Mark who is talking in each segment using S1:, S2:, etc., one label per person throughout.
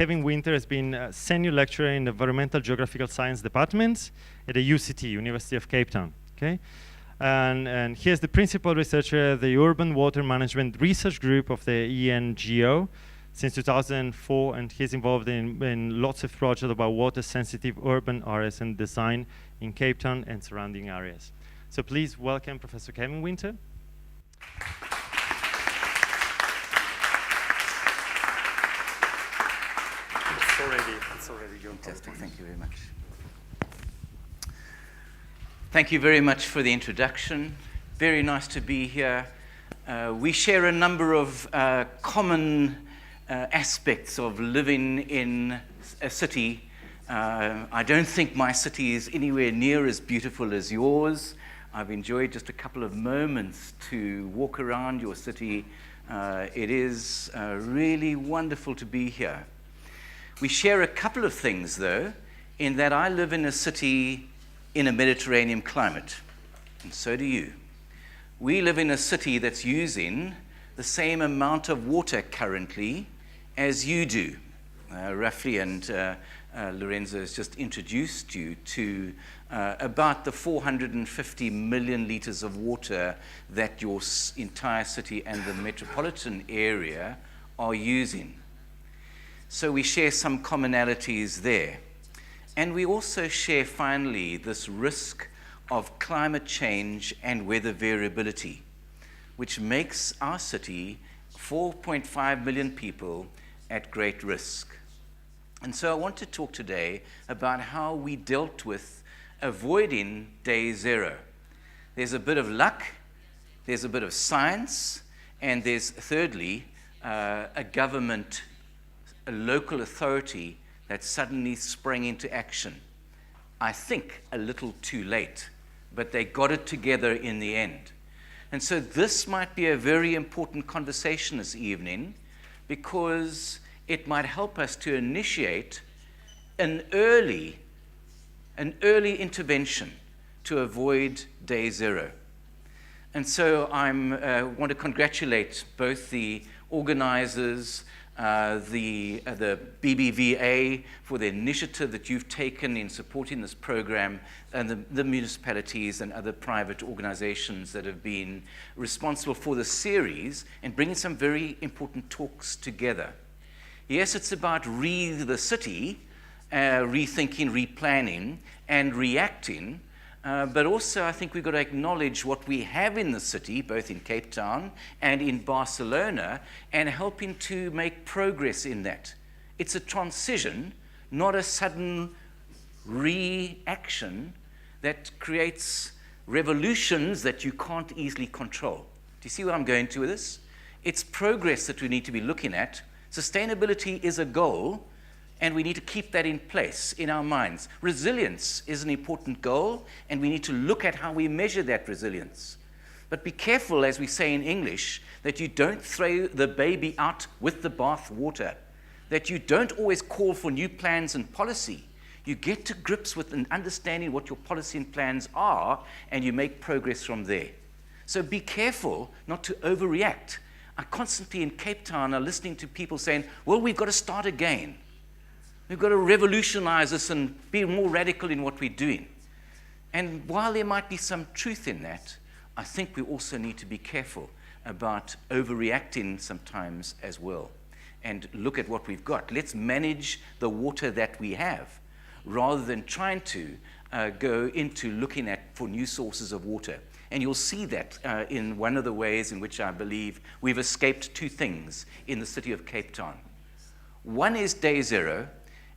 S1: Kevin Winter has been a senior lecturer in the Environmental Geographical Science Department at the UCT, University of Cape Town. Okay, and he is the principal researcher at the Urban Water Management Research Group of the ENGO since 2004, and he's involved in lots of projects about water-sensitive urban areas and design in Cape Town and surrounding areas. So please welcome Professor Kevin Winter.
S2: It's already your
S3: Fantastic. Thank you very much. Thank you very much for the introduction. Very nice to be here. We share a number of common aspects of living in a city. I don't think my city is anywhere near as beautiful as yours. I've enjoyed just a couple of moments to walk around your city. It is really wonderful to be here. We share a couple of things, though, in that I live in a city in a Mediterranean climate, and so do you. We live in a city that's using the same amount of water currently as you do, roughly, and Lorenzo has just introduced you to about the 450 million liters of water that your entire city and the metropolitan area are using. So we share some commonalities there. And we also share, finally, this risk of climate change and weather variability, which makes our city, 4.5 million people, at great risk. And so I want to talk today about how we dealt with avoiding day zero. There's a bit of luck, there's a bit of science, and there's, thirdly, a government, a local authority that suddenly sprang into action. I think a little too late, but they got it together in the end. And so this might be a very important conversation this evening, because it might help us to initiate an early intervention to avoid day zero. And so I want to congratulate both the organizers, the BBVA for the initiative that you've taken in supporting this program, and the municipalities and other private organizations that have been responsible for the series and bringing some very important talks together. Yes, it's about the city, rethinking, replanning, and reacting, but also I think we've got to acknowledge what we have in the city, both in Cape Town and in Barcelona, and helping to make progress in that. It's a transition, not a sudden reaction that creates revolutions that you can't easily control. Do you see where I'm going to with this? It's progress that we need to be looking at. Sustainability is a goal, and we need to keep that in place in our minds. Resilience is an important goal, and we need to look at how we measure that resilience. But be careful, as we say in English, that you don't throw the baby out with the bath water, that you don't always call for new plans and policy. You get to grips with and understanding what your policy and plans are, and you make progress from there. So be careful not to overreact. I constantly in Cape Town are listening to people saying, well, we've got to start again. We've got to revolutionize this and be more radical in what we're doing. And while there might be some truth in that, I think we also need to be careful about overreacting sometimes as well, and look at what we've got. Let's manage the water that we have, rather than trying to go into looking for new sources of water. And you'll see that in one of the ways in which I believe we've escaped two things in the city of Cape Town. One is day zero,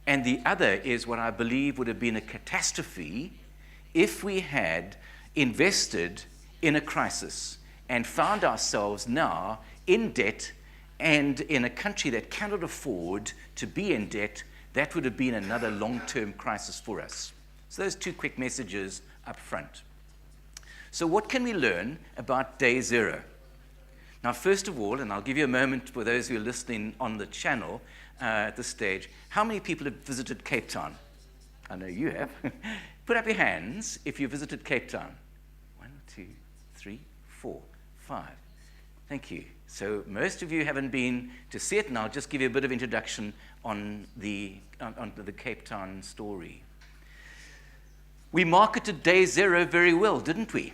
S3: and the other is what I believe would have been a catastrophe if we had invested in a crisis and found ourselves now in debt, and in a country that cannot afford to be in debt. That would have been another long-term crisis for us. So those two quick messages up front. So what can we learn about day zero? Now, first of all, and I'll give you a moment for those who are listening on the channel at this stage, how many people have visited Cape Town? I know you have. Put up your hands if you visited Cape Town. 1, 2, 3, 4, 5. Thank you. So most of you haven't been to see it, and I'll just give you a bit of introduction on the Cape Town story. We marketed day zero very well, didn't we?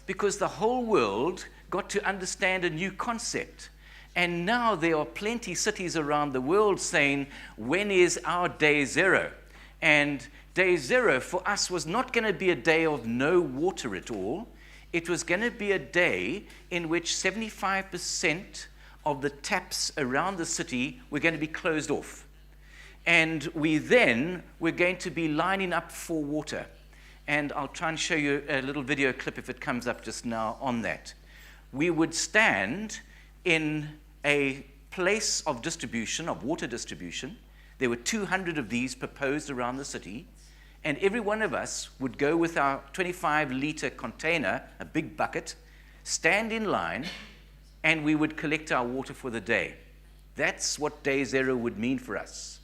S3: Because the whole world got to understand a new concept. And now there are plenty cities around the world saying, when is our day zero? And day zero for us was not going to be a day of no water at all. It was going to be a day in which 75% of the taps around the city were going to be closed off. And we then were going to be lining up for water. And I'll try and show you a little video clip if it comes up just now on that. We would stand in a place of distribution, of water distribution. There were 200 of these proposed around the city. And every one of us would go with our 25-liter container, a big bucket, stand in line, and we would collect our water for the day. That's what day zero would mean for us.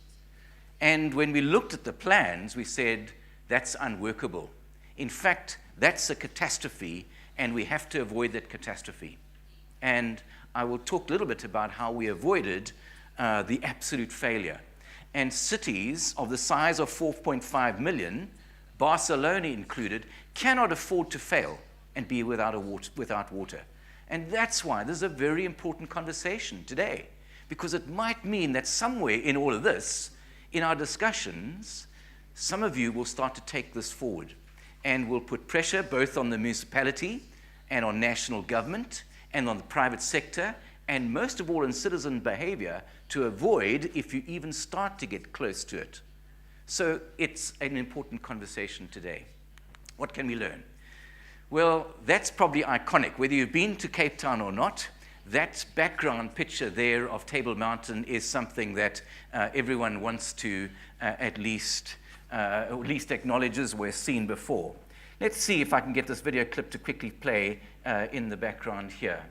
S3: And when we looked at the plans, we said, that's unworkable. In fact, that's a catastrophe, and we have to avoid that catastrophe. And I will talk a little bit about how we avoided the absolute failure. And cities of the size of 4.5 million, Barcelona included, cannot afford to fail and be without water. And that's why this is a very important conversation today, because it might mean that somewhere in all of this, in our discussions, some of you will start to take this forward and will put pressure both on the municipality and on national government and on the private sector, and most of all in citizen behavior, to avoid if you even start to get close to it. So it's an important conversation today. What can we learn? Well, that's probably iconic. Whether you've been to Cape Town or not, that background picture there of Table Mountain is something that everyone wants to at least acknowledges we're seen before. Let's see if I can get this video clip to quickly play in the background here.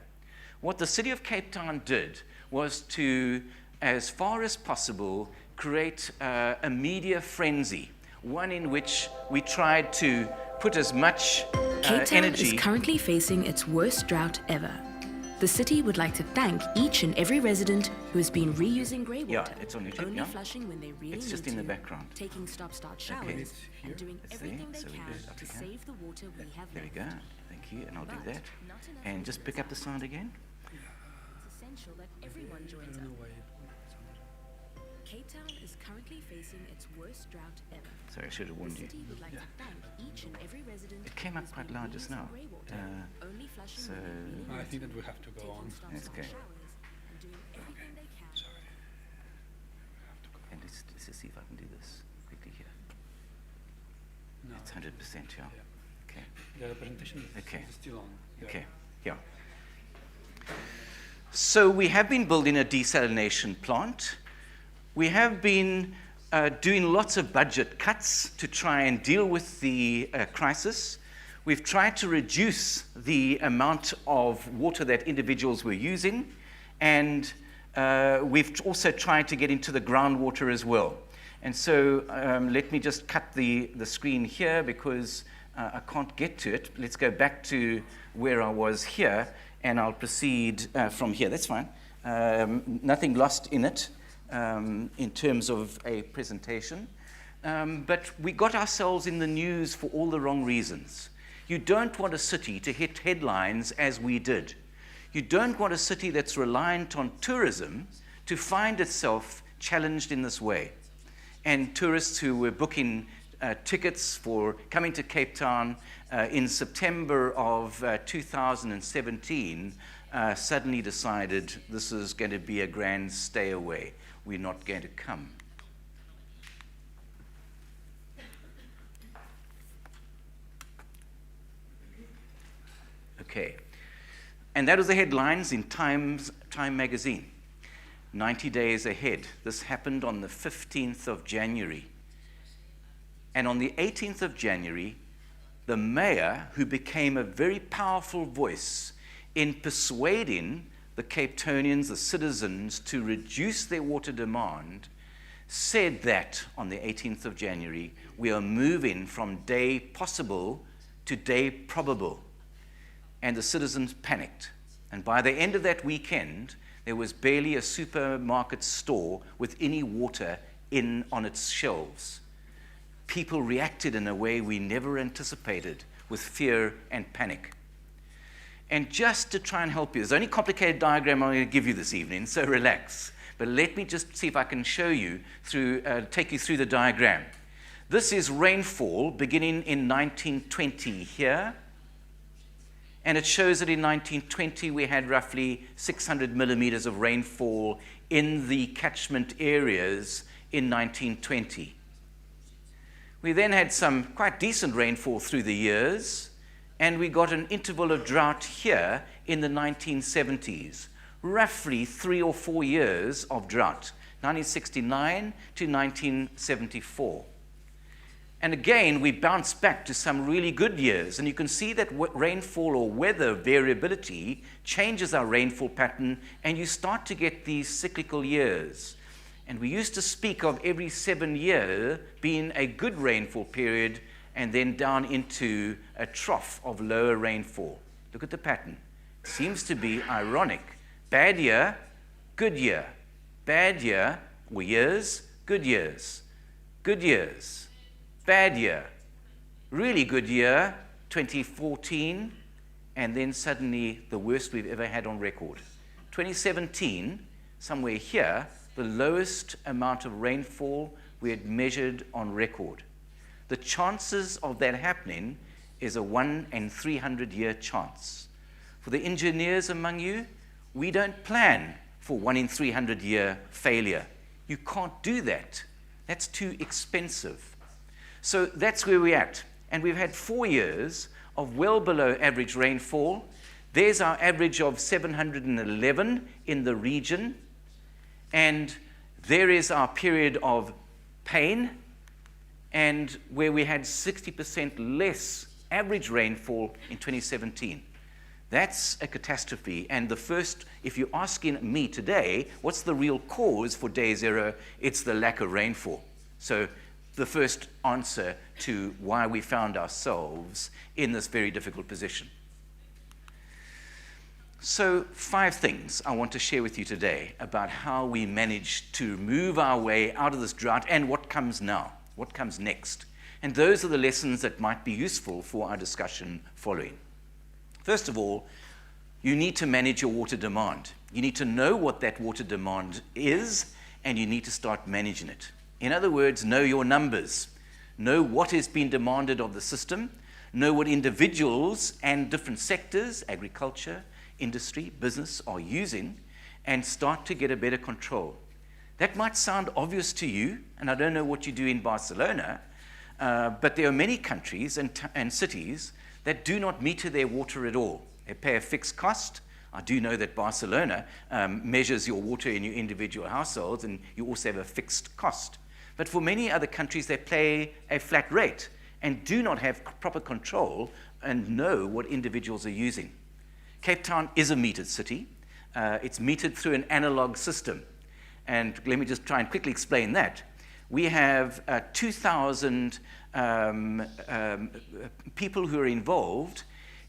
S3: What the city of Cape Town did was to, as far as possible, create a media frenzy, one in which we tried to put as much
S4: Cape Town
S3: energy.
S4: is currently facing its worst drought ever. The city would like to thank each and every resident who has been reusing grey water,
S3: Yeah, it's on YouTube,
S4: only
S3: yeah.
S4: flushing when they really
S3: It's
S4: need
S3: just in the
S4: to,
S3: background.
S4: taking stop-start showers,
S3: Okay.
S4: and doing
S3: It's
S4: everything
S3: there,
S4: they
S3: so we
S4: can
S3: do it up
S4: to
S3: here.
S4: save the water we have
S3: There we
S4: left.
S3: go. Thank you, and I'll do
S4: But
S3: that.
S4: not enough
S3: And just pick up the sound again.
S4: It's essential that everyone joins up. Cape Town is currently facing its worst drought ever.
S3: Sorry, I should have
S4: The
S3: warned you.
S4: city would like to thank each and every resident
S3: It came up
S4: who's
S3: quite
S4: been
S3: loud just
S4: reusing
S3: now.
S4: grey water, only flushing
S3: so-
S4: when they really
S5: I
S4: need
S5: think
S4: to,
S5: that we have to go
S4: taking
S5: on.
S4: stop-start
S3: That's okay.
S4: showers, and doing everything they can.
S5: Sorry.
S3: And let's just see if I can do this quickly here.
S5: No.
S3: It's 100%, yeah. Okay.
S5: The presentation
S3: Okay.
S5: is still on. Yeah.
S3: Okay, yeah. So we have been building a desalination plant. We have been doing lots of budget cuts to try and deal with the crisis. We've tried to reduce the amount of water that individuals were using, and we've also tried to get into the groundwater as well. And so let me just cut the screen here because I can't get to it. Let's go back to where I was here, and I'll proceed from here. That's fine. Nothing lost in it in terms of a presentation. But we got ourselves in the news for all the wrong reasons. You don't want a city to hit headlines as we did. You don't want a city that's reliant on tourism to find itself challenged in this way. And tourists who were booking tickets for coming to Cape Town in September of 2017 suddenly decided this is going to be a grand stay away. We're not going to come. Okay. And that was the headlines in Time magazine. 90 days ahead. This happened on the 15th of January. And on the 18th of January, the mayor, who became a very powerful voice in persuading the Cape Townians, the citizens, to reduce their water demand, said that on the 18th of January, we are moving from day possible to day probable. And the citizens panicked. And by the end of that weekend, there was barely a supermarket store with any water on its shelves. People reacted in a way we never anticipated, with fear and panic. And just to try and help you, there's only a complicated diagram I'm going to give you this evening, so relax. But let me just see if I can show you take you through the diagram. This is rainfall beginning in 1920 here. And it shows that in 1920 we had roughly 600 millimeters of rainfall in the catchment areas in 1920. We then had some quite decent rainfall through the years, and we got an interval of drought here in the 1970s, roughly 3 or 4 years of drought, 1969 to 1974. And again, we bounced back to some really good years, and you can see that rainfall or weather variability changes our rainfall pattern, and you start to get these cyclical years. And we used to speak of every 7 years being a good rainfall period, and then down into a trough of lower rainfall. Look at the pattern. It seems to be ironic. Bad year, good year. Bad year, or years, good years. Good years. Bad year. Really good year, 2014, and then suddenly the worst we've ever had on record. 2017, somewhere here, the lowest amount of rainfall we had measured on record. The chances of that happening is a 1 in 300 year chance. For the engineers among you, we don't plan for 1 in 300 year failure. You can't do that. That's too expensive. So that's where we're at. And we've had 4 years of well below average rainfall. There's our average of 711 in the region. And there is our period of pain, and where we had 60% less average rainfall in 2017. That's a catastrophe. And the first, if you're asking me today, what's the real cause for day zero? It's the lack of rainfall. So the first answer to why we found ourselves in this very difficult position. So 5 things I want to share with you today about how we managed to move our way out of this drought and what comes now, what comes next. And those are the lessons that might be useful for our discussion following. First of all, you need to manage your water demand. You need to know what that water demand is, and you need to start managing it. In other words, know your numbers. Know what is being demanded of the system. Know what individuals and different sectors, agriculture, industry, business, are using, and start to get a better control. That might sound obvious to you, and I don't know what you do in Barcelona, but there are many countries and cities that do not meter their water at all. They pay a fixed cost. I do know that Barcelona measures your water in your individual households, and you also have a fixed cost. But for many other countries, they pay a flat rate and do not have proper control and know what individuals are using. Cape Town is a metered city. It's metered through an analog system. And let me just try and quickly explain that. We have 2,000 people who are involved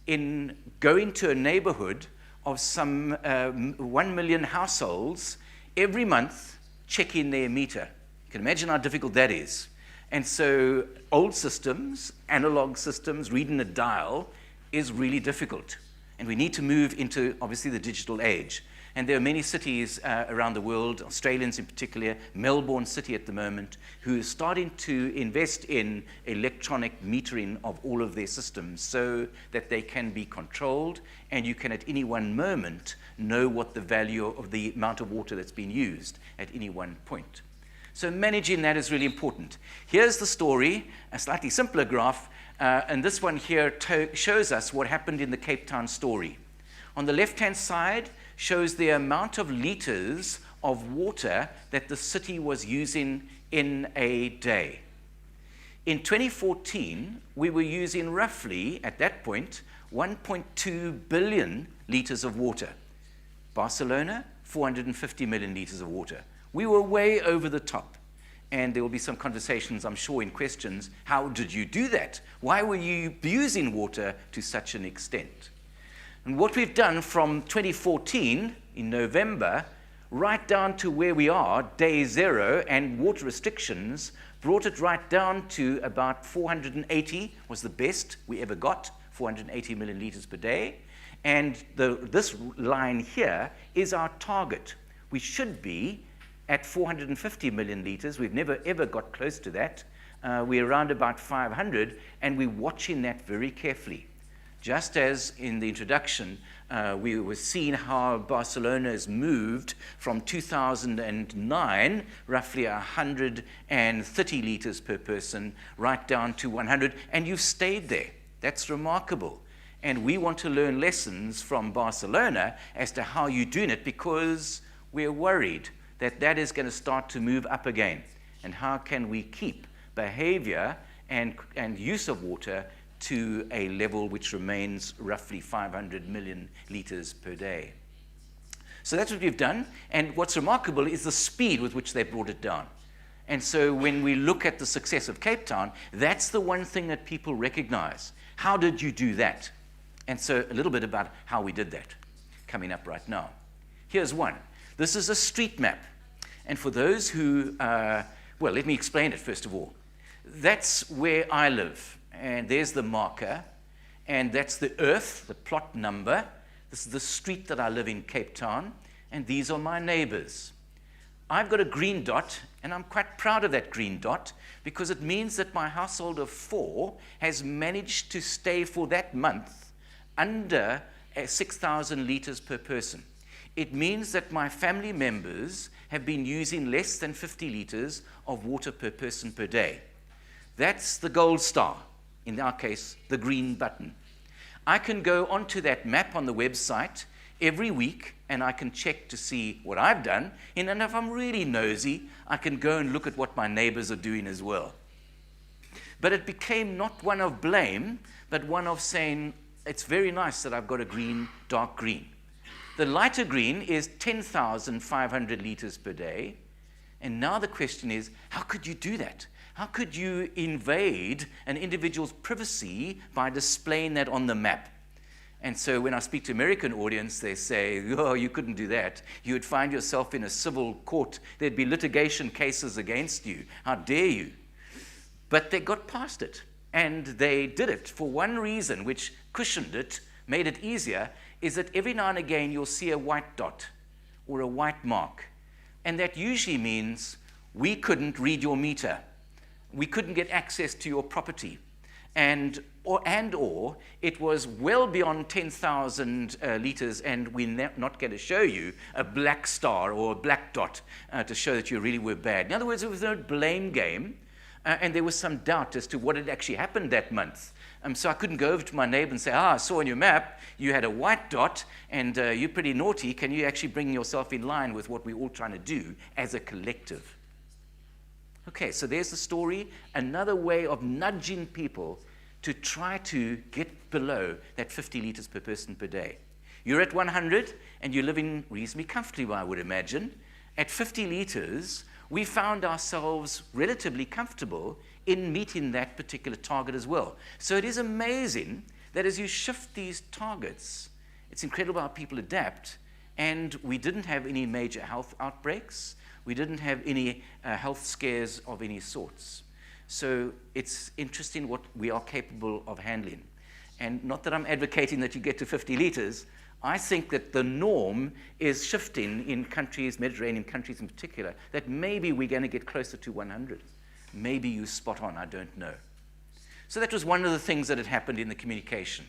S3: in going to a neighborhood of some 1 million households every month, checking their meter. You can imagine how difficult that is. And so old systems, analog systems, reading a dial is really difficult. And we need to move into, obviously, the digital age. And there are many cities around the world, Australians in particular, Melbourne City at the moment, who are starting to invest in electronic metering of all of their systems so that they can be controlled, and you can at any one moment know what the value of the amount of water that's been used at any one point. So managing that is really important. Here's the story, a slightly simpler graph, and this one here shows us what happened in the Cape Town story. On the left-hand side shows the amount of liters of water that the city was using in a day. In 2014, we were using roughly, at that point, 1.2 billion liters of water. Barcelona, 450 million liters of water. We were way over the top. And there will be some conversations, I'm sure, in questions. How did you do that? Why were you abusing water to such an extent? And what we've done from 2014 in November right down to where we are, day 0, and water restrictions, brought it right down to about 480 was the best we ever got, 480 million liters per day. And this line here is our target. We should be at 450 million liters. We've never, ever got close to that. We're around about 500, and we're watching that very carefully. Just as in the introduction, we were seeing how Barcelona has moved from 2009, roughly 130 liters per person, right down to 100, and you've stayed there. That's remarkable. And we want to learn lessons from Barcelona as to how you're doing it, because we're worried that that is going to start to move up again. And how can we keep behavior and use of water to a level which remains roughly 500 million liters per day? So that's what we've done. And what's remarkable is the speed with which they brought it down. And so when we look at the success of Cape Town, that's the one thing that people recognize. How did you do that? And so a little bit about how we did that, coming up right now. Here's one. This is a street map. And for those who, well, let me explain it first of all. That's where I live. And there's the marker. And that's the earth, the plot number. This is the street that I live in, Cape Town. And these are my neighbors. I've got a green dot, and I'm quite proud of that green dot, because it means that my household of 4 has managed to stay for that month under 6,000 liters per person. It means that my family members have been using less than 50 liters of water per person per day. That's the gold star, in our case, the green button. I can go onto that map on the website every week, and I can check to see what I've done. And if I'm really nosy, I can go and look at what my neighbors are doing as well. But it became not one of blame, but one of saying, it's very nice that I've got a green, dark green. The lighter green is 10,500 liters per day. And now the question is, how could you do that? How could you invade an individual's privacy by displaying that on the map? And so when I speak to American audience, they say, oh, you couldn't do that. You would find yourself in a civil court. There'd be litigation cases against you. How dare you? But they got past it. And they did it for one reason, which cushioned it, made it easier, is that every now and again you'll see a white dot or a white mark. And that usually means we couldn't read your meter. We couldn't get access to your property. Or it was well beyond 10,000 liters, and we're not going to show you a black star or a black dot to show that you really were bad. In other words, it was no blame game. And there was some doubt as to what had actually happened that month. So I couldn't go over to my neighbor and say, I saw on your map you had a white dot, and you're pretty naughty. Can you actually bring yourself in line with what we're all trying to do as a collective? Okay, so there's the story. Another way of nudging people to try to get below that 50 liters per person per day. You're at 100, and you're living reasonably comfortably, I would imagine. At 50 liters, we found ourselves relatively comfortable in meeting that particular target as well. So it is amazing that as you shift these targets, it's incredible how people adapt. And we didn't have any major health outbreaks. We didn't have any health scares of any sorts. So it's interesting what we are capable of handling. And not that I'm advocating that you get to 50 liters. I think that the norm is shifting in countries, Mediterranean countries in particular, that maybe we're going to get closer to 100. Maybe you spot on, I don't know. So that was one of the things that had happened in the communication.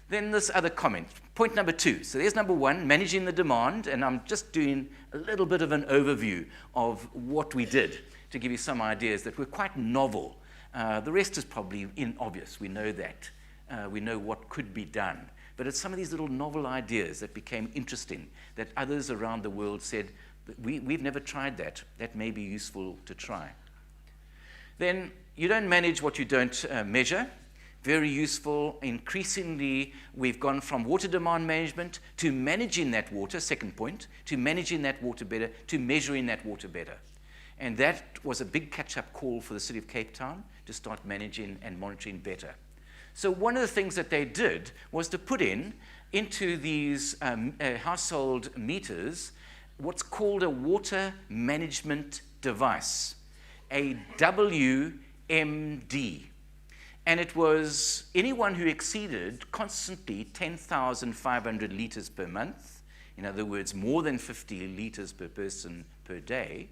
S3: Then this other comment, point number 2. So there's number 1, managing the demand, and I'm just doing a little bit of an overview of what we did to give you some ideas that were quite novel. The rest is probably obvious, we know that. We know what could be done. But it's some of these little novel ideas that became interesting, that others around the world said, we've never tried that. That may be useful to try. Then you don't manage what you don't measure. Very useful. Increasingly, we've gone from water demand management to managing that water, second point, to managing that water better, to measuring that water better. And that was a big catch-up call for the city of Cape Town to start managing and monitoring better. So one of the things that they did was to put in into these household meters what's called a water management device, a WMD. And it was anyone who exceeded constantly 10,500 liters per month, in other words, more than 50 liters per person per day,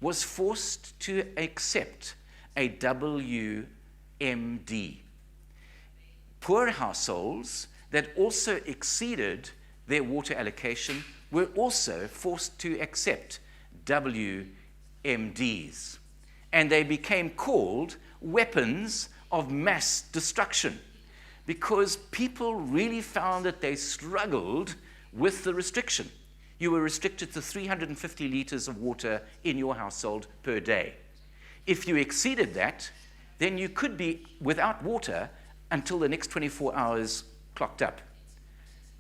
S3: was forced to accept a WMD. Poor households that also exceeded their water allocation were also forced to accept WMDs. And they became called weapons of mass destruction because people really found that they struggled with the restriction. You were restricted to 350 liters of water in your household per day. If you exceeded that, then you could be without water until the next 24 hours clocked up.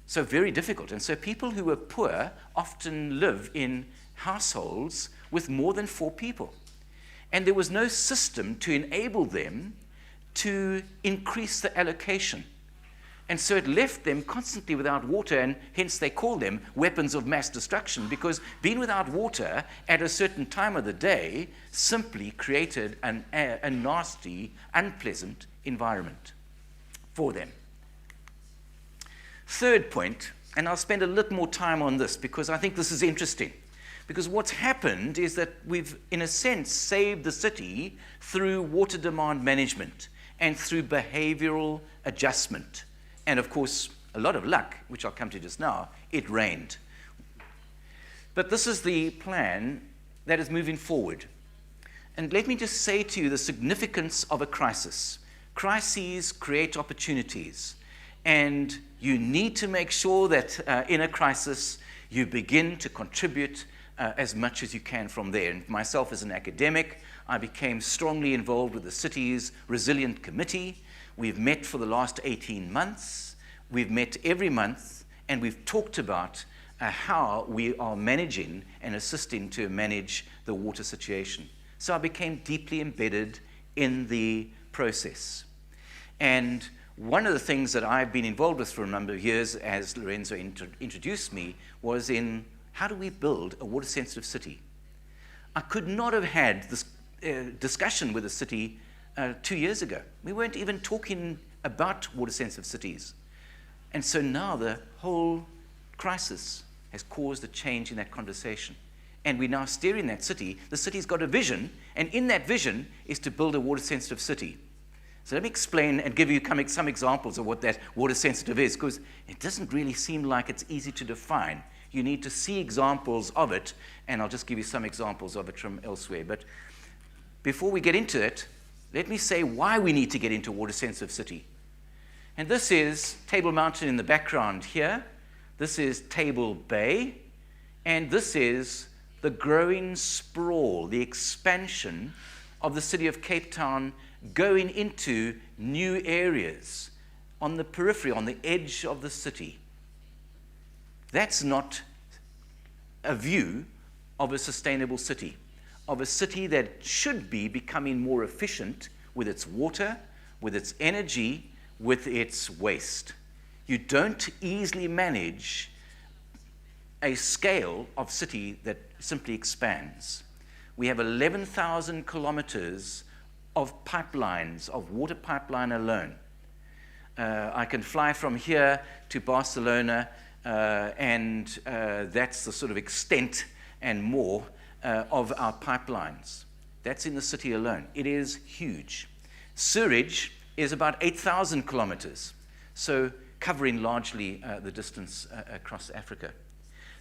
S3: So very difficult. And so people who were poor often live in households with more than 4 people. And there was no system to enable them to increase the allocation. And so it left them constantly without water, and hence they call them weapons of mass destruction, because being without water at a certain time of the day simply created a nasty, unpleasant environment for them. Third point, and I'll spend a little more time on this because I think this is interesting. Because what's happened is that we've, in a sense, saved the city through water demand management and through behavioral adjustment. And of course, a lot of luck, which I'll come to just now, it rained. But this is the plan that is moving forward. And let me just say to you the significance of a crisis. Crises create opportunities. And you need to make sure that in a crisis, you begin to contribute as much as you can from there. And myself as an academic, I became strongly involved with the city's Resilient Committee. We've met for the last 18 months. We've met every month, and we've talked about how we are managing and assisting to manage the water situation. So I became deeply embedded in the process. And one of the things that I've been involved with for a number of years, as Lorenzo introduced me, was in how do we build a water-sensitive city? I could not have had this discussion with the city 2 years ago. We weren't even talking about water-sensitive cities. And so now the whole crisis has caused a change in that conversation. And we're now steering that city. The city's got a vision, and in that vision is to build a water-sensitive city. So let me explain and give you some examples of what that water-sensitive is, because it doesn't really seem like it's easy to define. You need to see examples of it, and I'll just give you some examples of it from elsewhere. But before we get into it, let me say why we need to get into a water-sensitive city. And this is Table Mountain in the background here. This is Table Bay. And this is the growing sprawl, the expansion of the city of Cape Town going into new areas on the periphery, on the edge of the city. That's not a view of a sustainable city, of a city that should be becoming more efficient with its water, with its energy, with its waste. You don't easily manage a scale of city that simply expands. We have 11,000 kilometers of pipelines, of water pipeline alone. I can fly from here to Barcelona, and that's the sort of extent and more of our pipelines. That's in the city alone. It is huge. Sewerage is about 8,000 kilometers, so covering largely the distance across Africa.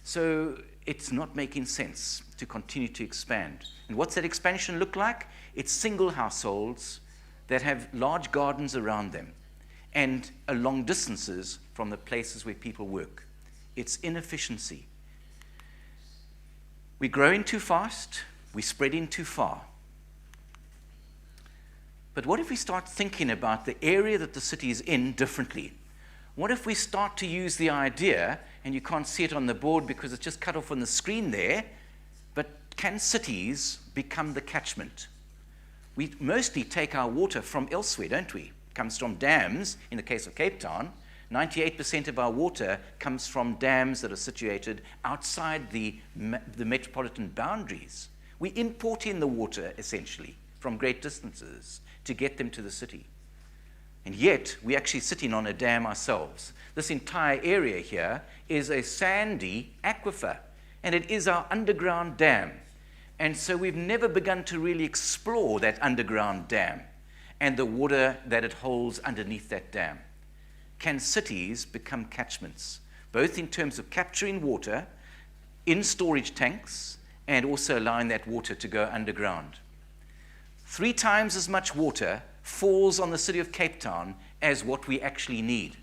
S3: So it's not making sense to continue to expand. And what's that expansion look like? It's single households that have large gardens around them and long distances from the places where people work. It's inefficiency. We're growing too fast, we're spreading too far. But what if we start thinking about the area that the city is in differently? What if we start to use the idea, and you can't see it on the board because it's just cut off on the screen there, but can cities become the catchment? We mostly take our water from elsewhere, don't we? It comes from dams, in the case of Cape Town. 98% of our water comes from dams that are situated outside the metropolitan boundaries. We import in the water, essentially, from great distances to get them to the city. And yet, we're actually sitting on a dam ourselves. This entire area here is a sandy aquifer, and it is our underground dam. And so we've never begun to really explore that underground dam and the water that it holds underneath that dam. Can cities become catchments, both in terms of capturing water in storage tanks and also allowing that water to go underground? 3 times as much water falls on the city of Cape Town as what we actually need.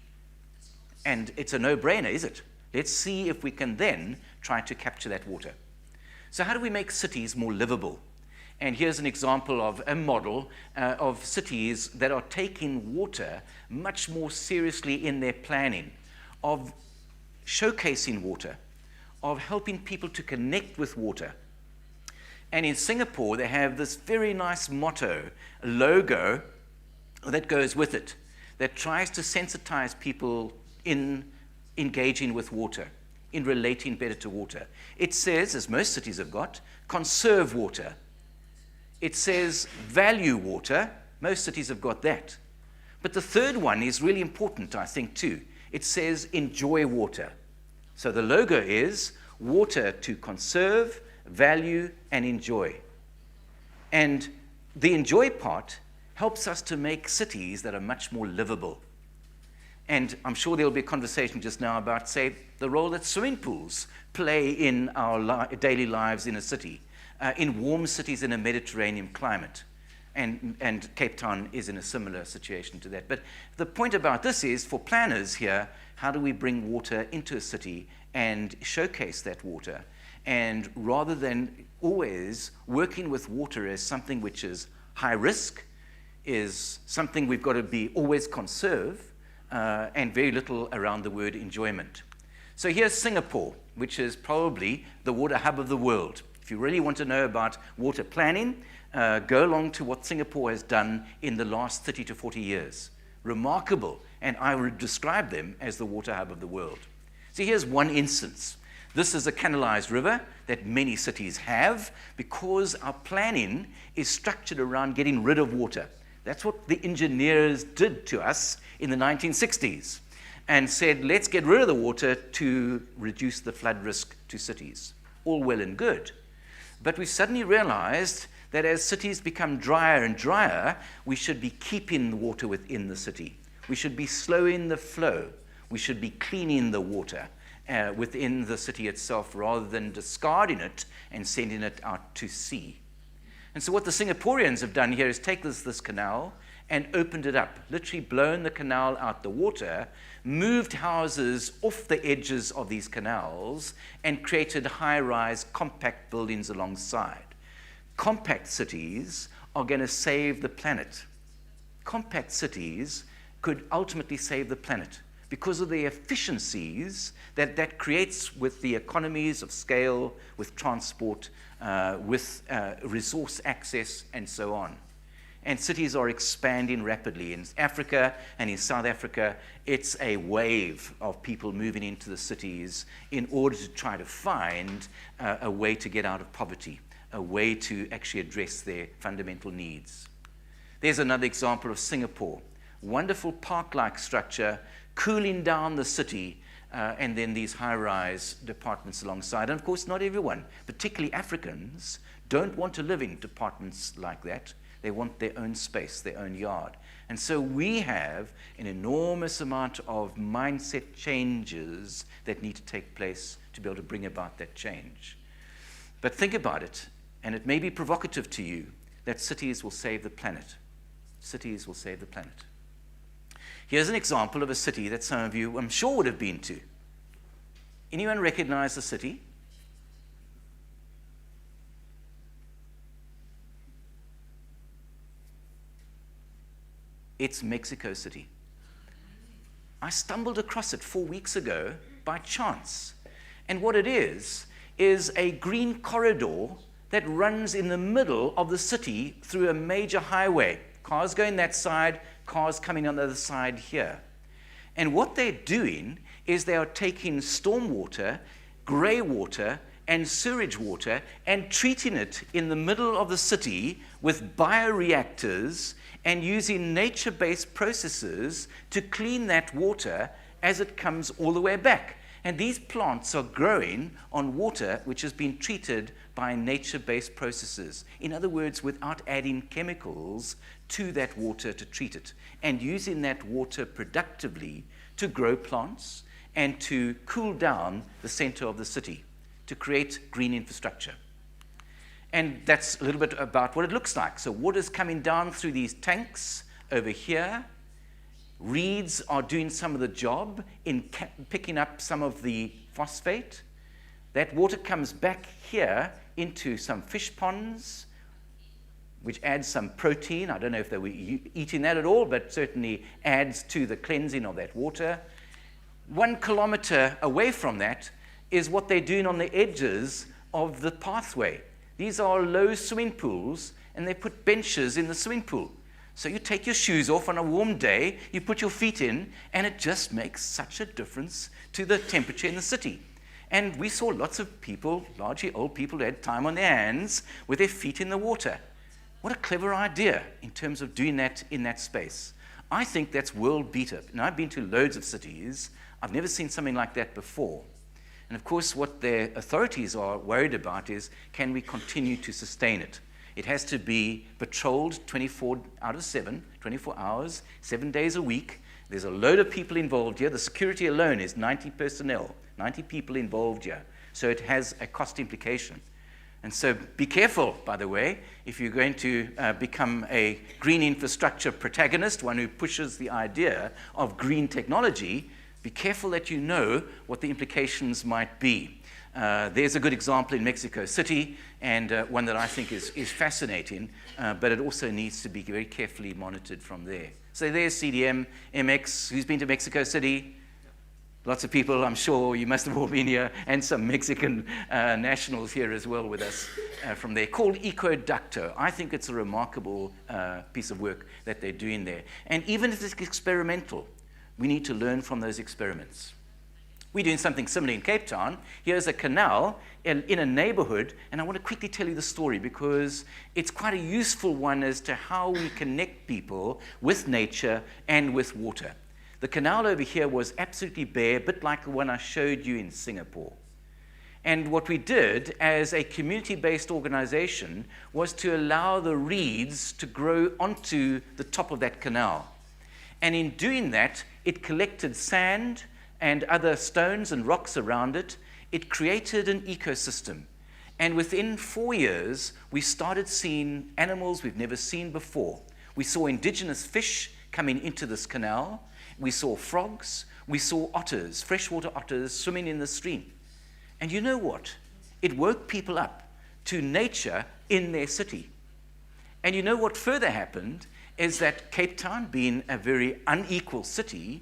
S3: And it's a no-brainer, is it? Let's see if we can then try to capture that water. So how do we make cities more livable? And here's an example of a model of cities that are taking water much more seriously in their planning, of showcasing water, of helping people to connect with water. And in Singapore, they have this very nice motto, a logo that goes with it, that tries to sensitize people in engaging with water, in relating better to water. It says, as most cities have got, conserve water. It says value water. Most cities have got that. But the third one is really important, I think, too. It says enjoy water. So the logo is water to conserve, value, and enjoy. And the enjoy part helps us to make cities that are much more livable. And I'm sure there'll be a conversation just now about, say, the role that swimming pools play in our daily lives in a city, in warm cities in a Mediterranean climate. And Cape Town is in a similar situation to that. But the point about this is, for planners here, how do we bring water into a city and showcase that water? And rather than always working with water as something which is high risk, is something we've got to be always conserve, and very little around the word enjoyment. So here's Singapore, which is probably the water hub of the world. If you really want to know about water planning, go along to what Singapore has done in the last 30 to 40 years. Remarkable, and I would describe them as the water hub of the world. So here's one instance. This is a canalized river that many cities have because our planning is structured around getting rid of water. That's what the engineers did to us in the 1960s and said, let's get rid of the water to reduce the flood risk to cities. All well and good. But we suddenly realized that as cities become drier and drier, we should be keeping the water within the city. We should be slowing the flow. We should be cleaning the water within the city itself rather than discarding it and sending it out to sea. And so what the Singaporeans have done here is take this canal and opened it up, literally blown the canal out the water, moved houses off the edges of these canals, and created high-rise compact buildings alongside. Compact cities are going to save the planet. Compact cities could ultimately save the planet because of the efficiencies that creates with the economies of scale, with transport, with resource access, and so on. And cities are expanding rapidly. In Africa and in South Africa, it's a wave of people moving into the cities in order to try to find a way to get out of poverty, a way to actually address their fundamental needs. There's another example of Singapore. Wonderful park-like structure, cooling down the city, and then these high-rise departments alongside. And of course, not everyone, particularly Africans, don't want to live in departments like that. They want their own space, their own yard. And so we have an enormous amount of mindset changes that need to take place to be able to bring about that change. But think about it, and it may be provocative to you, that cities will save the planet. Cities will save the planet. Here's an example of a city that some of you, I'm sure, would have been to. Anyone recognize the city? It's Mexico City. I stumbled across it 4 weeks ago by chance. And what it is a green corridor that runs in the middle of the city through a major highway. Cars going that side, cars coming on the other side here. And what they're doing is they are taking stormwater, grey water, and sewage water and treating it in the middle of the city with bioreactors and using nature-based processes to clean that water as it comes all the way back. And these plants are growing on water which has been treated by nature-based processes. In other words, without adding chemicals to that water to treat it, and using that water productively to grow plants and to cool down the center of the city, to create green infrastructure. And that's a little bit about what it looks like. So water's coming down through these tanks over here. Reeds are doing some of the job in picking up some of the phosphate. That water comes back here into some fish ponds, which adds some protein. I don't know if they were eating that at all, but certainly adds to the cleansing of that water. 1 kilometer away from that is what they're doing on the edges of the pathway. These are low swimming pools, and they put benches in the swimming pool. So you take your shoes off on a warm day, you put your feet in, and it just makes such a difference to the temperature in the city. And we saw lots of people, largely old people, who had time on their hands with their feet in the water. What a clever idea in terms of doing that in that space. I think that's world beater. And I've been to loads of cities. I've never seen something like that before. And of course, what the authorities are worried about is, can we continue to sustain it? It has to be patrolled 24 out of 7, 24 hours, 7 days a week. There's a load of people involved here. The security alone is 90 personnel, 90 people involved here. So it has a cost implication. And so be careful, by the way, if you're going to become a green infrastructure protagonist, one who pushes the idea of green technology, be careful that you know what the implications might be. There's a good example in Mexico City, and one that I think is fascinating, but it also needs to be very carefully monitored from there. So there's CDM, MX. Who's been to Mexico City? Lots of people, I'm sure. You must have all been here, and some Mexican nationals here as well with us from there, called Ecoducto. I think it's a remarkable piece of work that they're doing there. And even if it's experimental, we need to learn from those experiments. We're doing something similar in Cape Town. Here's a canal in a neighborhood, and I want to quickly tell you the story because it's quite a useful one as to how we connect people with nature and with water. The canal over here was absolutely bare, a bit like the one I showed you in Singapore. And what we did as a community-based organization was to allow the reeds to grow onto the top of that canal. And in doing that, it collected sand and other stones and rocks around it. It created an ecosystem. And within 4 years, we started seeing animals we've never seen before. We saw indigenous fish coming into this canal. We saw frogs. We saw otters, freshwater otters, swimming in the stream. And you know what? It woke people up to nature in their city. And you know what further happened is that Cape Town, being a very unequal city,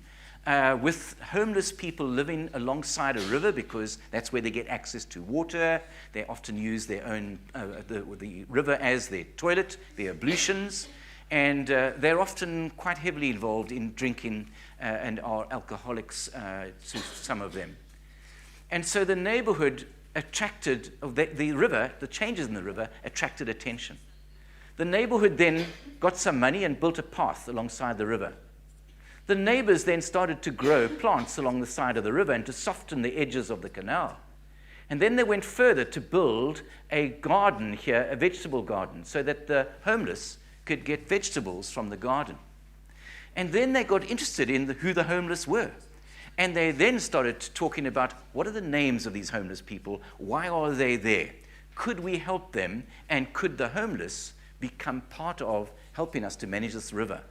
S3: with homeless people living alongside a river because that's where they get access to water. They often use their own, the river as their toilet, their ablutions, and they're often quite heavily involved in drinking and are alcoholics, some of them. And so the neighborhood attracted, the river, the changes in the river attracted attention. The neighborhood then got some money and built a path alongside the river. The neighbors then started to grow plants along the side of the river and to soften the edges of the canal. And then they went further to build a garden here, a vegetable garden, so that the homeless could get vegetables from the garden. And then they got interested in who the homeless were. And they then started talking about what are the names of these homeless people? Why are they there? Could we help them? And could the homeless become part of helping us to manage this river?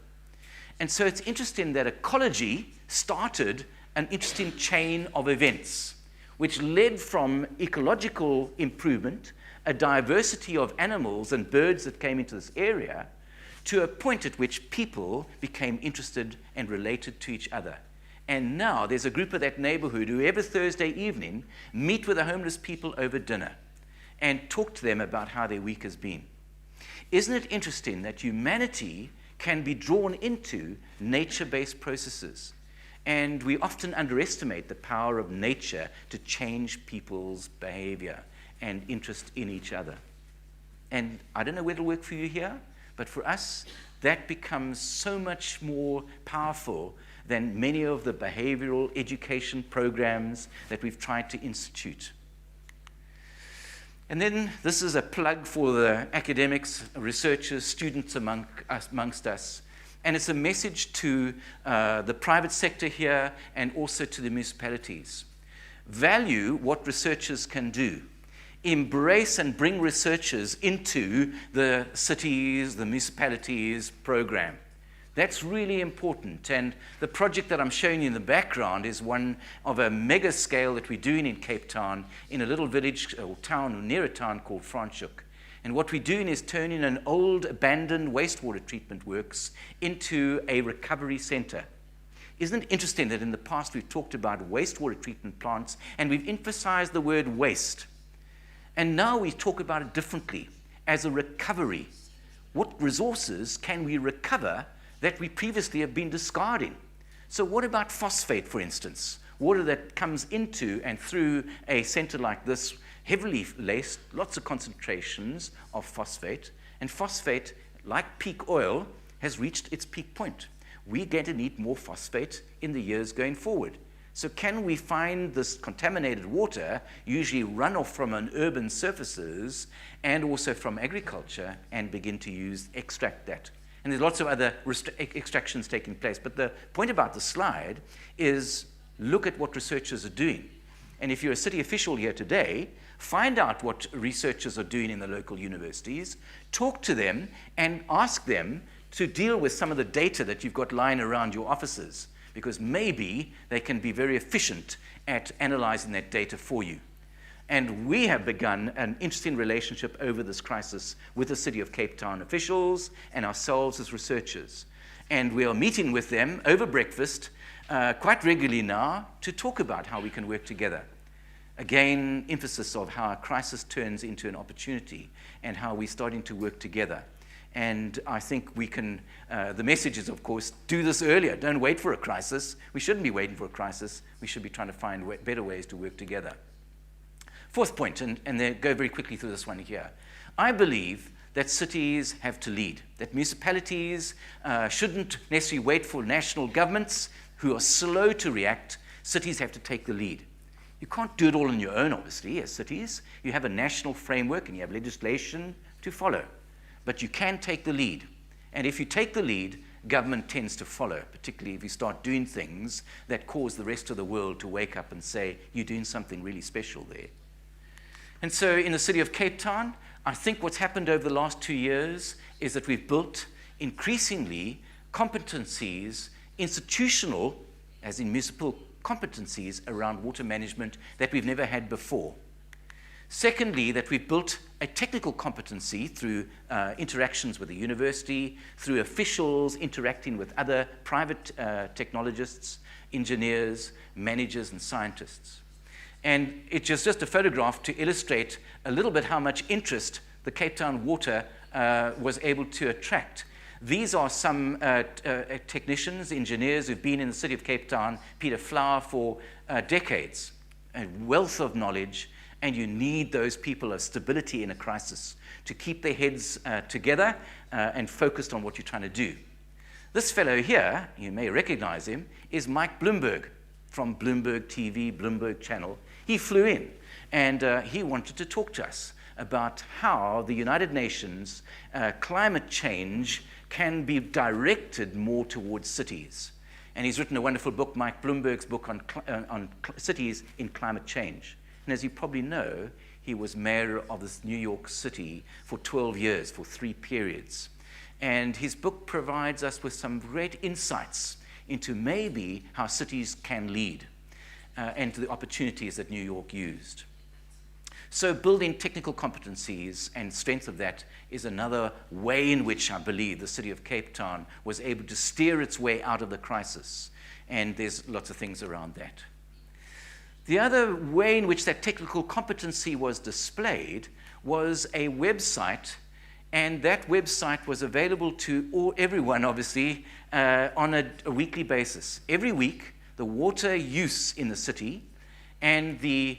S3: And so it's interesting that ecology started an interesting chain of events, which led from ecological improvement, a diversity of animals and birds that came into this area, to a point at which people became interested and related to each other. And now there's a group of that neighborhood who every Thursday evening meet with the homeless people over dinner and talk to them about how their week has been. Isn't it interesting that humanity can be drawn into nature-based processes? And we often underestimate the power of nature to change people's behavior and interest in each other. And I don't know whether it'll work for you here, but for us, that becomes so much more powerful than many of the behavioral education programs that we've tried to institute. And then this is a plug for the academics, researchers, students amongst us. And it's a message to the private sector here and also to the municipalities. Value what researchers can do. Embrace and bring researchers into the cities, the municipalities program. That's really important. And the project that I'm showing you in the background is one of a mega scale that we're doing in Cape Town in a little village or town, or near a town called Franschhoek. And what we're doing is turning an old abandoned wastewater treatment works into a recovery center. Isn't it interesting that in the past we've talked about wastewater treatment plants and we've emphasized the word waste. And now we talk about it differently, as a recovery. What resources can we recover that we previously have been discarding? So what about phosphate, for instance? Water that comes into and through a center like this, heavily laced, lots of concentrations of phosphate. And phosphate, like peak oil, has reached its peak point. We're going to need more phosphate in the years going forward. So can we find this contaminated water, usually runoff from an urban surfaces and also from agriculture, and begin to extract that? And there's lots of other extractions taking place. But the point about the slide is look at what researchers are doing. And if you're a city official here today, find out what researchers are doing in the local universities, talk to them, and ask them to deal with some of the data that you've got lying around your offices, because maybe they can be very efficient at analyzing that data for you. And we have begun an interesting relationship over this crisis with the City of Cape Town officials and ourselves as researchers. And we are meeting with them over breakfast quite regularly now to talk about how we can work together. Again, emphasis of how a crisis turns into an opportunity and how we're starting to work together. And I think we can, the message is, of course, do this earlier. Don't wait for a crisis. We shouldn't be waiting for a crisis. We should be trying to find better ways to work together. Fourth point, and then go very quickly through this one here. I believe that cities have to lead, that municipalities shouldn't necessarily wait for national governments who are slow to react. Cities have to take the lead. You can't do it all on your own, obviously, as cities. You have a national framework and you have legislation to follow. But you can take the lead. And if you take the lead, government tends to follow, particularly if you start doing things that cause the rest of the world to wake up and say, you're doing something really special there. And so in the city of Cape Town, I think what's happened over the last 2 years is that we've built increasingly competencies, institutional, as in municipal competencies around water management that we've never had before. Secondly, that we've built a technical competency through interactions with the university, through officials interacting with other private technologists, engineers, managers, and scientists. And it's just a photograph to illustrate a little bit how much interest the Cape Town Water was able to attract. These are some technicians, engineers who've been in the city of Cape Town, Peter Flower, for decades, a wealth of knowledge, and you need those people of stability in a crisis to keep their heads together and focused on what you're trying to do. This fellow here, you may recognize him, is Mike Bloomberg from Bloomberg TV, Bloomberg Channel. He flew in, and he wanted to talk to us about how the United Nations climate change can be directed more towards cities. And he's written a wonderful book, Mike Bloomberg's book on cities in climate change. And as you probably know, he was mayor of this New York City for 12 years, for 3 periods. And his book provides us with some great insights into maybe how cities can lead and to the opportunities that New York used. So building technical competencies and strength of that is another way in which I believe the city of Cape Town was able to steer its way out of the crisis. And there's lots of things around that. The other way in which that technical competency was displayed was a website, and that website was available to everyone, obviously, on a weekly basis. Every week, the water use in the city, and the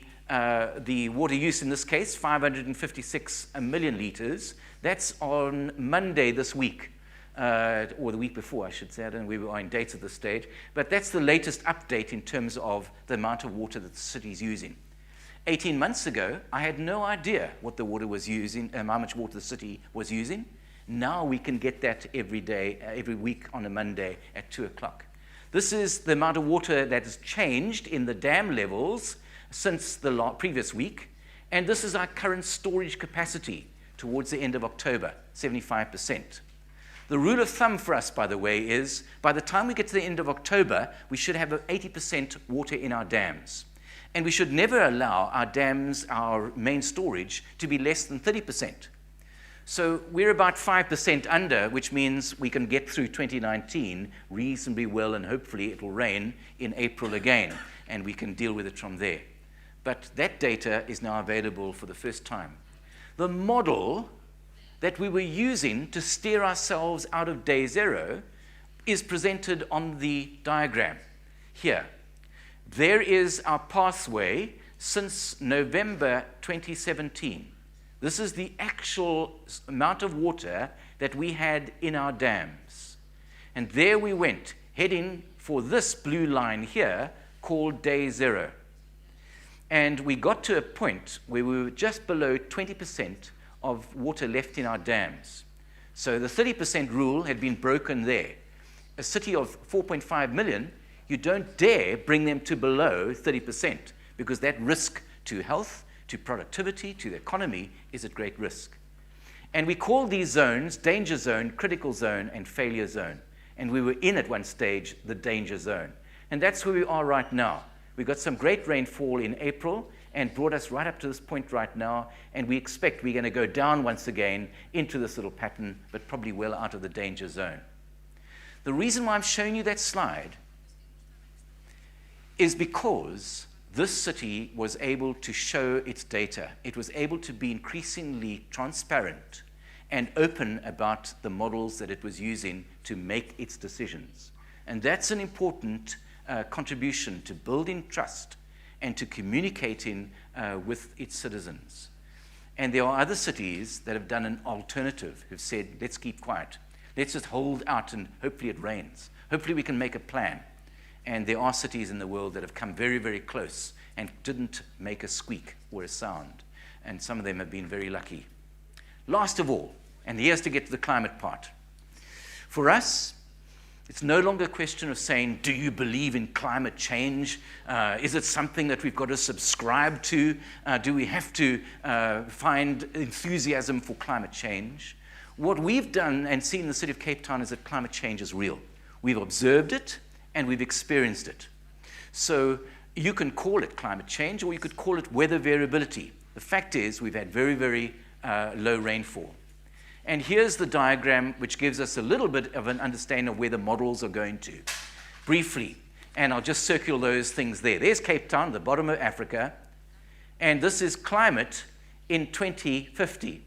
S3: water use in this case, 556 million litres. That's on Monday this week, or the week before, I should say. I don't know where we are in dates at this stage, but that's the latest update in terms of the amount of water that the city is using. 18 months ago, I had no idea what the water was using, how much water the city was using. Now we can get that every day, every week on a Monday at 2 o'clock. This is the amount of water that has changed in the dam levels since the previous week, and this is our current storage capacity towards the end of October, 75%. The rule of thumb for us, by the way, is by the time we get to the end of October, we should have 80% water in our dams. And we should never allow our dams, our main storage, to be less than 30%. So we're about 5% under, which means we can get through 2019 reasonably well, and hopefully it will rain in April again, and we can deal with it from there. But that data is now available for the first time. The model that we were using to steer ourselves out of day zero is presented on the diagram here. There is our pathway since November 2017. This is the actual amount of water that we had in our dams. And there we went, heading for this blue line here called day zero. And we got to a point where we were just below 20% of water left in our dams. So the 30% rule had been broken there. A city of 4.5 million, you don't dare bring them to below 30%, because that risk to health, to productivity, to the economy is at great risk. And we call these zones danger zone, critical zone, and failure zone. And we were in at one stage the danger zone. And that's where we are right now. We got some great rainfall in April and brought us right up to this point right now, and we expect we're going to go down once again into this little pattern, but probably well out of the danger zone. The reason why I'm showing you that slide is because this city was able to show its data. It was able to be increasingly transparent and open about the models that it was using to make its decisions. And that's an important contribution to building trust and to communicating with its citizens. And there are other cities that have done an alternative, who've said, let's keep quiet. Let's just hold out and hopefully it rains. Hopefully we can make a plan. And there are cities in the world that have come very, very close and didn't make a squeak or a sound. And some of them have been very lucky. Last of all, and here's to get to the climate part. For us, it's no longer a question of saying, do you believe in climate change? Is it something that we've got to subscribe to? Do we have to find enthusiasm for climate change? What we've done and seen in the city of Cape Town is that climate change is real. We've observed it, and we've experienced it. So you can call it climate change, or you could call it weather variability. The fact is, we've had very, very low rainfall. And here's the diagram, which gives us a little bit of an understanding of where the models are going to. Briefly, and I'll just circle those things there. There's Cape Town, the bottom of Africa, and this is climate in 2050.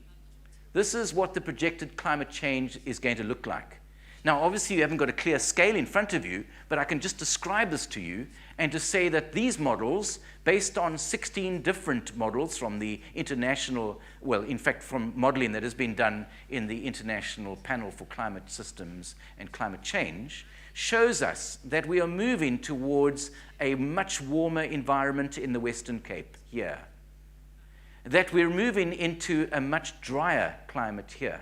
S3: This is what the projected climate change is going to look like. Now, obviously, you haven't got a clear scale in front of you, but I can just describe this to you and to say that these models, based on 16 different models from the international, well, in fact, from modeling that has been done in the International Panel for Climate Systems and Climate Change, shows us that we are moving towards a much warmer environment in the Western Cape here, that we're moving into a much drier climate here.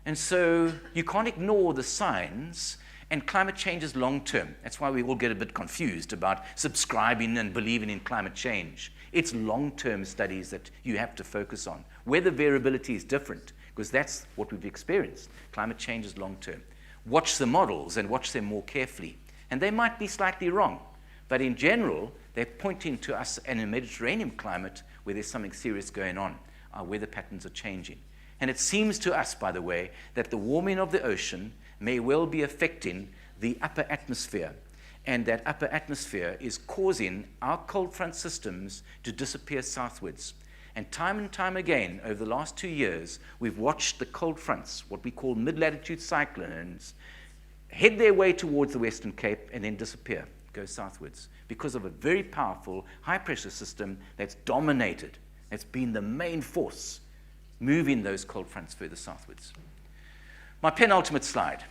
S3: And so you can't ignore the signs, and climate change is long-term. That's why we all get a bit confused about subscribing and believing in climate change. It's long-term studies that you have to focus on. Weather variability is different, because that's what we've experienced. Climate change is long-term. Watch the models and watch them more carefully. And they might be slightly wrong, but in general, they're pointing to us in a Mediterranean climate where there's something serious going on. Our weather patterns are changing. And it seems to us, by the way, that the warming of the ocean may well be affecting the upper atmosphere. And that upper atmosphere is causing our cold front systems to disappear southwards. And time again, over the last 2 years, we've watched the cold fronts, what we call mid-latitude cyclones, head their way towards the Western Cape and then disappear. go southwards because of a very powerful high-pressure system that's dominated, that's been the main force moving those cold fronts further southwards. My penultimate slide.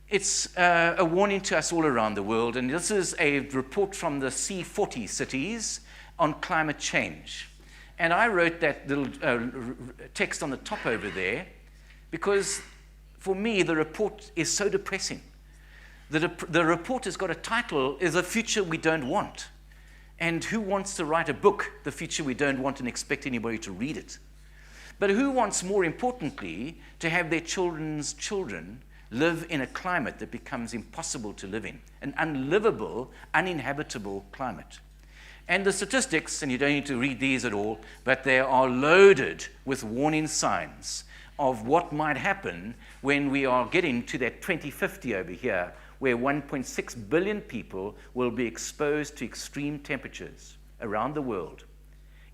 S3: It's a warning to us all around the world, and this is a report from the C40 cities on climate change. And I wrote that little text on the top over there because, for me, the report is so depressing. The report has got a title, is a future we don't want. And who wants to write a book, The Future We Don't Want, and expect anybody to read it? But who wants, more importantly, to have their children's children live in a climate that becomes impossible to live in, an unlivable, uninhabitable climate? And the statistics, and you don't need to read these at all, but they are loaded with warning signs of what might happen when we are getting to that 2050 over here, where 1.6 billion people will be exposed to extreme temperatures around the world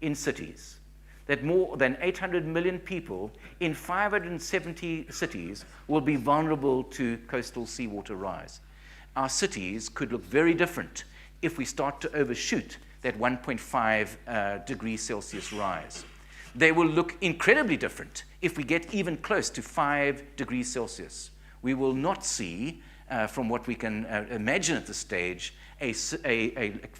S3: in cities. That more than 800 million people in 570 cities will be vulnerable to coastal seawater rise. Our cities could look very different if we start to overshoot that 1.5 degrees Celsius rise. They will look incredibly different if we get even close to 5 degrees Celsius. We will not see, from what we can imagine at this stage, a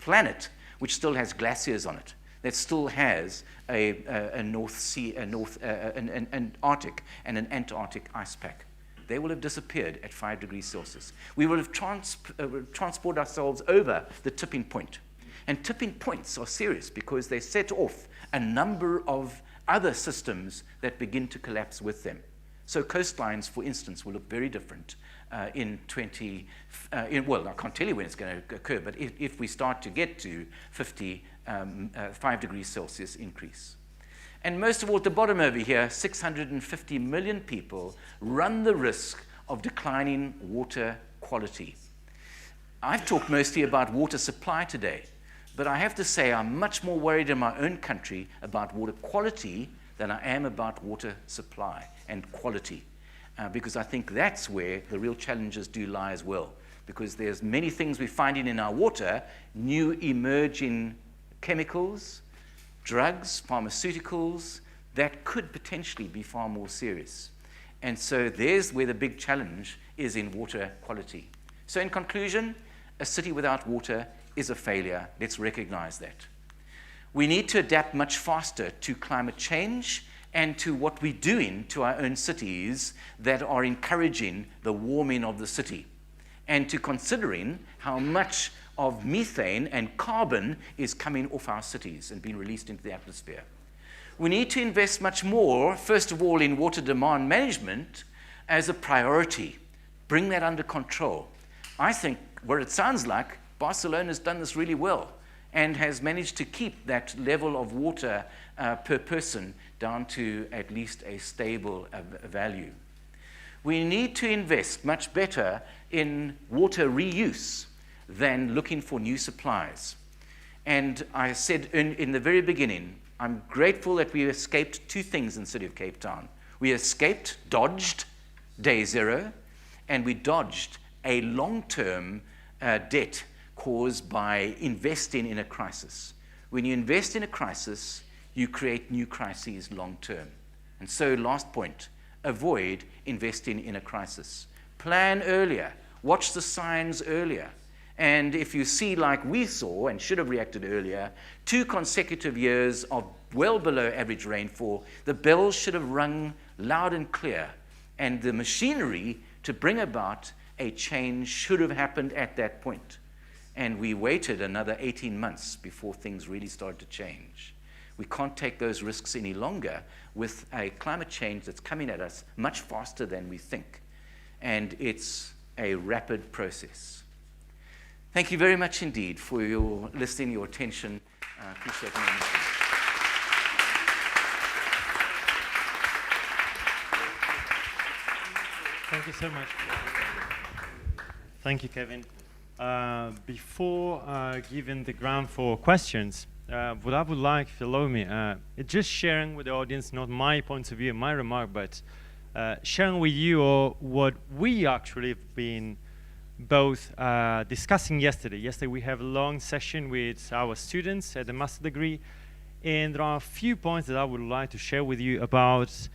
S3: planet which still has glaciers on it, that still has a North Sea, an Arctic and an Antarctic ice pack. They will have disappeared at 5 degrees Celsius. We will have transported ourselves over the tipping point. And tipping points are serious because they set off a number of other systems that begin to collapse with them. So coastlines, for instance, will look very different well, I can't tell you when it's going to occur, but if we start to get to 5 degrees Celsius increase. And most of all, at the bottom over here, 650 million people run the risk of declining water quality. I've talked mostly about water supply today, but I have to say I'm much more worried in my own country about water quality than I am about water supply and quality, because I think that's where the real challenges do lie as well, because there's many things we're finding in our water, new emerging chemicals, drugs, pharmaceuticals, that could potentially be far more serious. And so there's where the big challenge is in water quality. So in conclusion, a city without water is a failure. Let's recognize that. We need to adapt much faster to climate change and to what we're doing to our own cities that are encouraging the warming of the city, and to considering how much of methane and carbon is coming off our cities and being released into the atmosphere. We need to invest much more, first of all, in water demand management as a priority. Bring that under control. I think what it sounds like, Barcelona has done this really well and has managed to keep that level of water per person down to at least a stable value. We need to invest much better in water reuse than looking for new supplies. And I said in the very beginning, I'm grateful that we escaped two things in the city of Cape Town. We dodged day zero, and we dodged a long-term debt caused by investing in a crisis. When you invest in a crisis, you create new crises long-term. And so, last point, avoid investing in a crisis. Plan earlier. Watch the signs earlier. And if you see, like we saw and should have reacted earlier, 2 consecutive years of well below average rainfall, the bells should have rung loud and clear. And the machinery to bring about a change should have happened at that point. And we waited another 18 months before things really started to change. We can't take those risks any longer with a climate change that's coming at us much faster than we think. And it's a rapid process. Thank you very much indeed for your listening, your attention. Appreciate it.
S1: Thank you so much. Thank you, Kevin. Before giving the ground for questions, what I would like, if you allow me, it's just sharing with the audience, not my point of view, my remark, but sharing with you what we actually have been both discussing yesterday. Yesterday we have a long session with our students at the master degree, and there are a few points that I would like to share with you about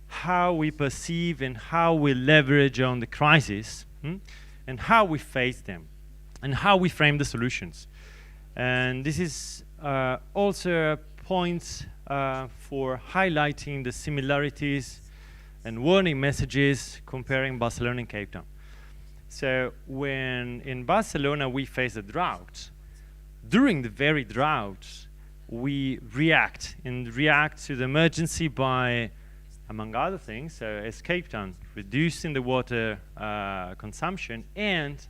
S1: how we perceive and how we leverage on the crisis, and how we face them, and how we frame the solutions. And this is also a point for highlighting the similarities and warning messages comparing Barcelona and Cape Town. So when in Barcelona we face a drought, during the very drought, we react to the emergency by, among other things, as Cape Town, reducing the water consumption, and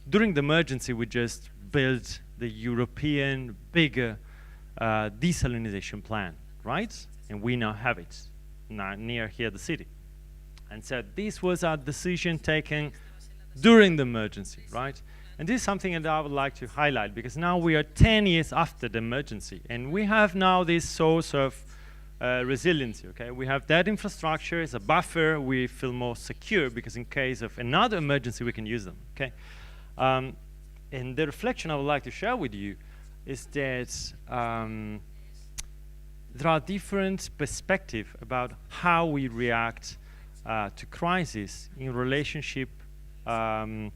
S1: during the emergency we just built the European bigger desalination plant, right? And we now have it near here, the city. And so this was our decision taken during the emergency, right? And this is something that I would like to highlight, because now we are 10 years after the emergency, and we have now this source of resiliency, okay? We have that infrastructure as a buffer. We feel more secure because in case of another emergency, we can use them, okay? And the reflection I would like to share with you is that there are different perspectives about how we react to crisis in relationship to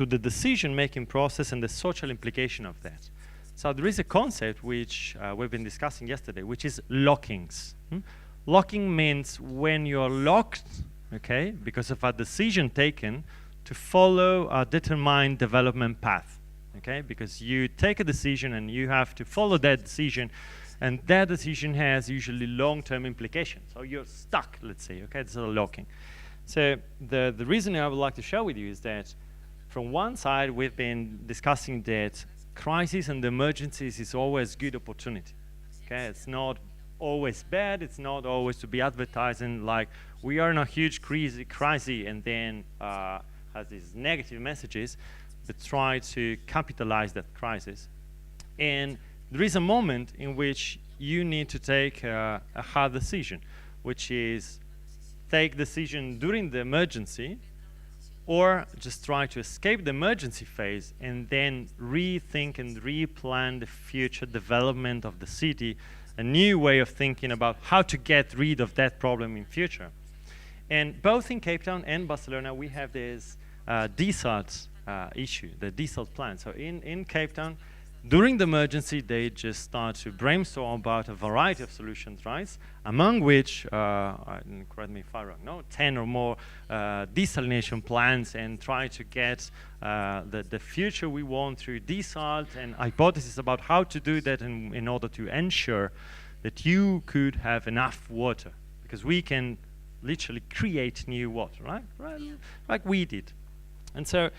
S1: the decision-making process and the social implication of that. So there is a concept which we've been discussing yesterday, which is lockings. Locking means when you're locked, okay, because of a decision taken to follow a determined development path, okay, because you take a decision and you have to follow that decision, and that decision has usually long-term implications. So you're stuck, let's say, okay, this is a locking. So the reason I would like to share with you is that from one side, we've been discussing that crisis and emergencies is always good opportunity, okay? It's not always bad. It's not always to be advertising like we are in a huge crisis and then has these negative messages, but try to capitalize that crisis. And there is a moment in which you need to take a hard decision, which is take decision during the emergency, or just try to escape the emergency phase and then rethink and replan the future development of the city, a new way of thinking about how to get rid of that problem in future. And both in Cape Town and Barcelona, we have this desalt issue, the desalt plan. So in Cape Town, during the emergency, they just start to brainstorm about a variety of solutions, right? Among which, correct me if I'm wrong, no, 10 or more desalination plants, and try to get the future we want through desalt, and hypotheses about how to do that in order to ensure that you could have enough water, because we can literally create new water, right? Like we did. And so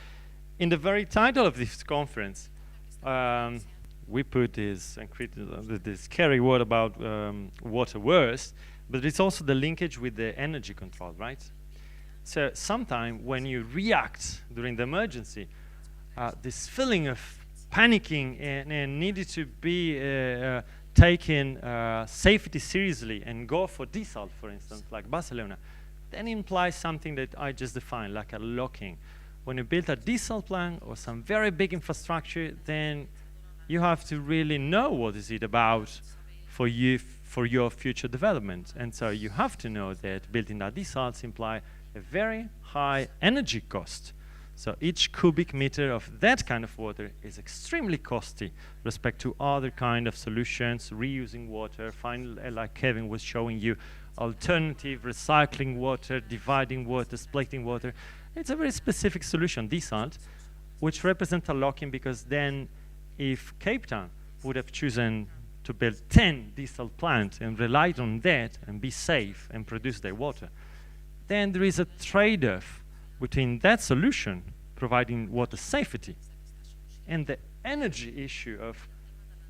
S1: in the very title of this conference, we put this this scary word about water worse, but it's also the linkage with the energy control, right? So sometimes when you react during the emergency, this feeling of panicking and needed to be taking safety seriously and go for desalt, for instance, like Barcelona, then implies something that I just defined, like a locking. When you build a desalt plant or some very big infrastructure, then you have to really know what is it about for you, for your future development. And so you have to know that building that desalts imply a very high energy cost. So each cubic meter of that kind of water is extremely costly respect to other kind of solutions, reusing water, like Kevin was showing you, alternative recycling water, dividing water, splitting water. It's a very specific solution, desalt, which represents a lock-in, because then if Cape Town would have chosen to build 10 desalt plants and relied on that and be safe and produce their water, then there is a trade-off between that solution, providing water safety, and the energy issue of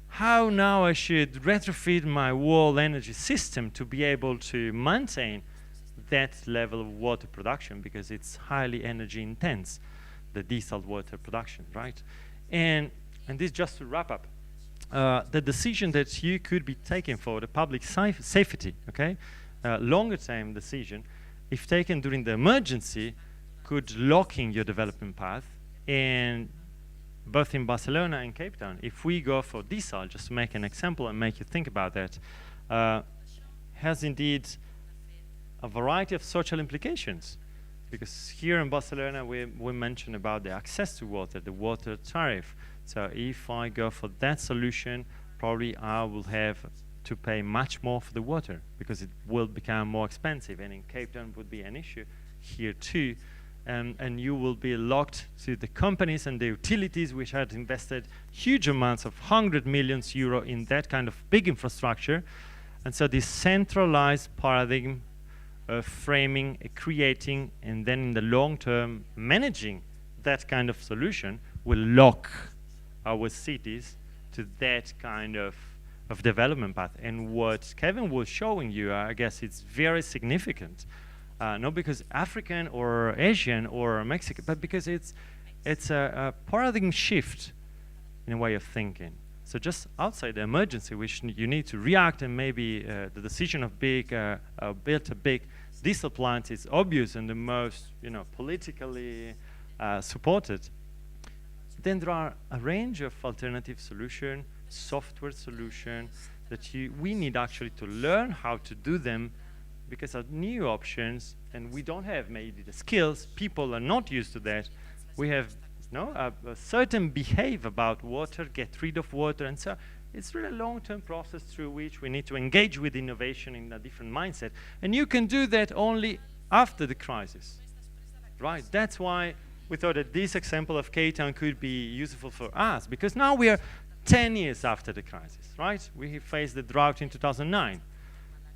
S1: how now I should retrofit my whole energy system to be able to maintain that level of water production, because it's highly energy intense, the desalt water production, right? And this, just to wrap up, the decision that you could be taking for the public safety, okay, longer term decision, if taken during the emergency, could lock in your development path And both in Barcelona and Cape Town, if we go for desal, just to make an example and make you think about that, has indeed a variety of social implications. Because here in Barcelona, we mentioned about the access to water, the water tariff. So if I go for that solution, probably I will have to pay much more for the water because it will become more expensive. And in Cape Town would be an issue here too. And you will be locked to the companies and the utilities which had invested huge amounts of €100 million in that kind of big infrastructure. And so this centralized paradigm of framing, creating, and then in the long term managing that kind of solution will lock our cities to that kind of development path. And what Kevin was showing you, I guess it's very significant. Not because African or Asian or Mexican, but because it's a paradigm shift in a way of thinking. So just outside the emergency, which you need to react, and maybe the decision of build a big diesel plant is obvious and the most politically supported. Then there are a range of alternative solutions, software solutions that we need actually to learn how to do them, because of new options, and we don't have maybe the skills. People are not used to that. We have a certain behavior about water, get rid of water, and so it's really a long-term process through which we need to engage with innovation in a different mindset. And you can do that only after the crisis, right? That's why we thought that this example of Cape Town could be useful for us, because now we are 10 years after the crisis, right? We faced the drought in 2009.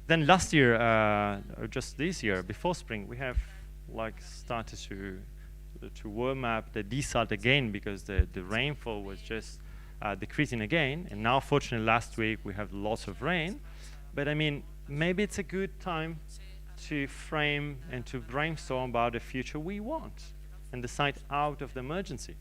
S1: Then last year, or just this year, before spring, we have started to warm up the desalt again because the rainfall was just decreasing again. And now, fortunately, last week we have lots of rain. But I mean, maybe it's a good time to frame and to brainstorm about the future we want and decide out of the emergency.